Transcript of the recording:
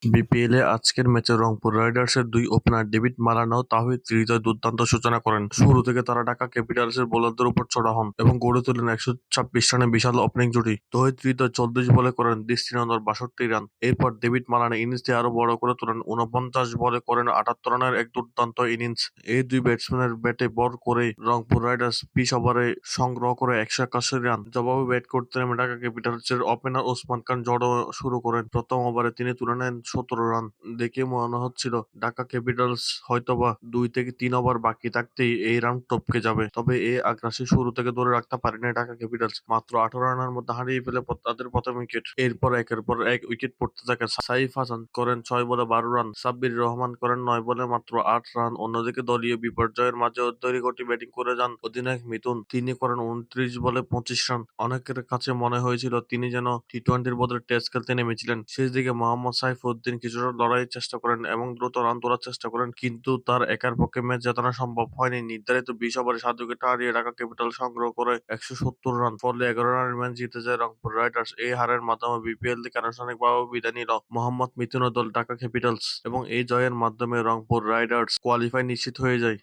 বিপিএলে আজকের ম্যাচে রংপুর রাইডার্সের দুই ওপেনার ডেভিড মালানা ও তাওহিদ হৃদয় দুর্দান্ত সূচনা করেন। শুরু থেকে তারা ঢাকা ক্যাপিটালসের বোলারদের উপর চড়া হন এবং গড়ে তোলেন ১২৬ রানের বিশাল ওপেনিং জুটি। তৌহিদ হৃদয় ৪০ বলে করেন দৃষ্টিনন্দন ৬২ রান। এরপর ডেভিড মালানা ইনিংসটি আরো বড় করে তোলেন, ৪৯ বলে করেন ৭৮ রানের এক দুর্দান্ত ইনিংস। এই দুই ব্যাটসম্যানের ব্যাটে ভর করে রংপুর রাইডার্স ২০ ওভারে সংগ্রহ করে ১৮১ রান। জবাবে ব্যাট করতে নেমে ঢাকা ক্যাপিটালসের ওপেনার ওসমান খান জড়ো শুরু করেন। প্রথম ওভারে তিনি তুলে নেন ১৭ রান। দেখে মনে হচ্ছিল ঢাকা ক্যাপিটালস হয়তোবা ২ থেকে ৩ ওভার বাকি থাকতেই এই রান টপকে যাবে। তবে এই আগ্রাসী শুরু থেকে ধরে রাখতে পারেনি ঢাকা ক্যাপিটালস। মাত্র ১৮ রানের মধ্যে হারিয়ে ফেলে তাদের প্রথম উইকেট। এরপর একের পর এক উইকেট পড়তে থাকে। সাইফ হাসান করেন ৬ বলে ১২ রান, সাব্বির রহমান করেন ৯ বলে মাত্র ৮ রান। অন্যদিকে দলীয় বিপর্যয়ের মাঝেও তড়িঘড়ি ব্যাটিং করে যান অধিনায়ক মিথুন। তিনি করেন ২৯ বলে ২৫ রান। অনেকের কাছে মনে হয়েছিল তিনি যেন টি-টোয়েন্টির বদলে টেস্ট খেলতে নেমেছিলেন। শেষ দিকে মোহাম্মদ সাইফুদ্দিন কিছুটা লড়াইয়ের চেষ্টা করেন এবং দ্রুত রান তোলার চেষ্টা করেন, কিন্তু তার একার পক্ষে ম্যাচ জেতানো সম্ভব হয়নি। নির্ধারিত ২০ ওভারে ৭ উইকেট হারিয়ে ঢাকা ক্যাপিটাল সংগ্রহ করে ১৭০ রান। ফলে ১১ রানের ম্যাচ জিতে যায় রংপুর রাইডার্স। এই হারের মাধ্যমে বিপিএল থেকে আনুষ্ঠানিকভাবে বিদায় নিল মোহাম্মদ মিথুনের দল ঢাকা ক্যাপিটালস এবং এই জয়ের মাধ্যমে রংপুর রাইডার্স কোয়ালিফাই নিশ্চিত হয়ে যায়।